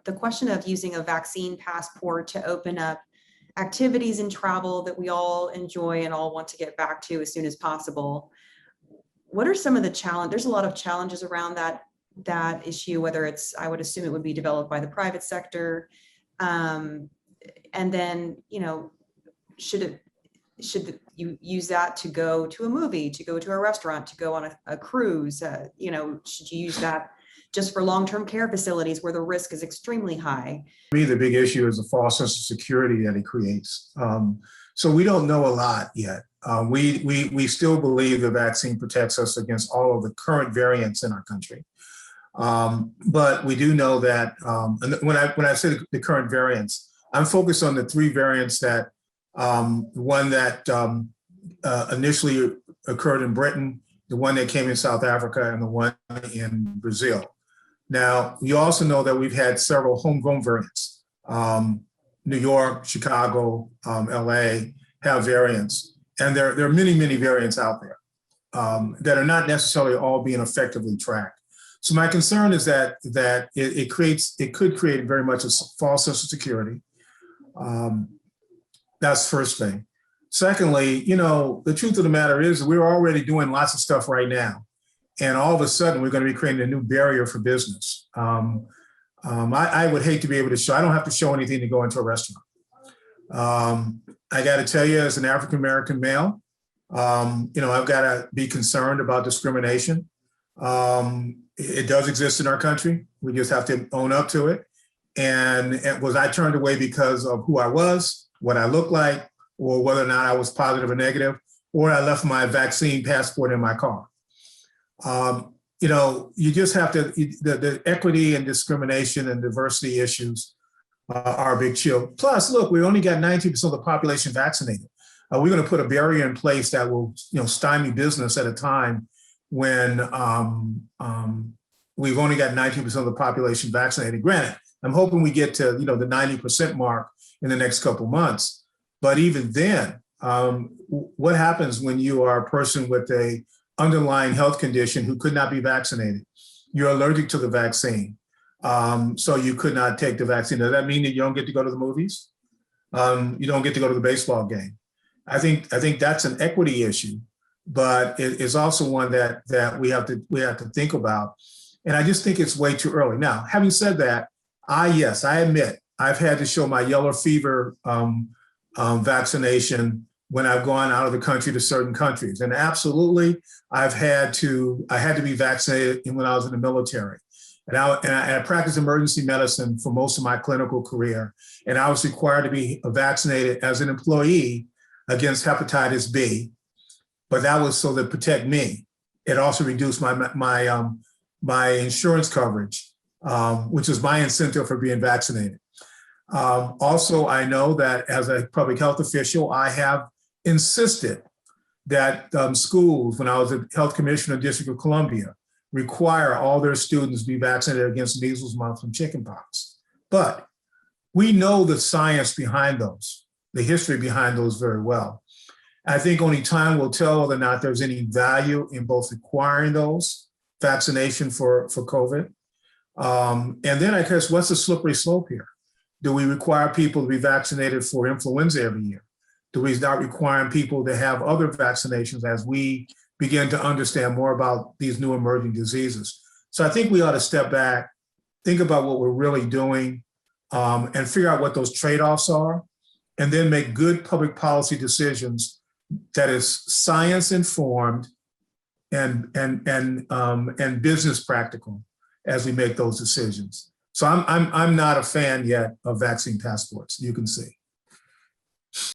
the question of using a vaccine passport to open up activities and travel that we all enjoy and all want to get back to as soon as possible. What are some of the challenges? There's a lot of challenges around that issue, whether it's, I would assume it would be developed by the private sector. And then, should you use that to go to a movie, to go to a restaurant, to go on a cruise? Should you use that just for long-term care facilities where the risk is extremely high? For me, the big issue is the false sense of security that it creates. So we don't know a lot yet. We still believe the vaccine protects us against all of the current variants in our country. But we do know that when I say the current variants, I'm focused on the three variants that one that initially occurred in Britain, the one that came in South Africa, and the one in Brazil. Now, you also know that we've had several homegrown variants. New York, Chicago, LA have variants. And there are many, many variants out there that are not necessarily all being effectively tracked. So my concern is that it could create very much a false sense of security. That's the first thing. Secondly, the truth of the matter is we're already doing lots of stuff right now. And all of a sudden, we're going to be creating a new barrier for business. I would hate to be able to show, I don't have to show anything to go into a restaurant. I got to tell you, as an African-American male, I've got to be concerned about discrimination. It does exist in our country. We just have to own up to it. And was I turned away because of who I was, what I looked like, or whether or not I was positive or negative, or I left my vaccine passport in my car? You just have to, the equity and discrimination and diversity issues are a big chill. Plus, look, we only got 19% of the population vaccinated. We're going to put a barrier in place that will, stymie business at a time when we've only got 19% of the population vaccinated. Granted, I'm hoping we get to, the 90% mark in the next couple of months. But even then, what happens when you are a person with a underlying health condition who could not be vaccinated? You're allergic to the vaccine, so you could not take the vaccine. Does that mean that you don't get to go to the movies? You don't get to go to the baseball game? I think that's an equity issue, but it is also one that we have to think about. And I just think it's way too early. Now, having said that, I admit I've had to show my yellow fever vaccination when I've gone out of the country to certain countries. And absolutely, I had to be vaccinated when I was in the military. And I practiced emergency medicine for most of my clinical career. And I was required to be vaccinated as an employee against hepatitis B, but that was so to protect me. It also reduced my insurance coverage, which is my incentive for being vaccinated. Also, I know that as a public health official, I have insisted that schools, when I was a health commissioner in the District of Columbia, require all their students be vaccinated against measles, mumps, and chickenpox. But we know the science behind those, the history behind those very well. I think only time will tell whether or not there's any value in both requiring those vaccination for COVID. And then I guess, what's the slippery slope here? Do we require people to be vaccinated for influenza every year? Do we start requiring people to have other vaccinations as we begin to understand more about these new emerging diseases? So I think we ought to step back, think about what we're really doing, and figure out what those trade-offs are, and then make good public policy decisions that is science informed and business practical as we make those decisions. So I'm not a fan yet of vaccine passports, you can see.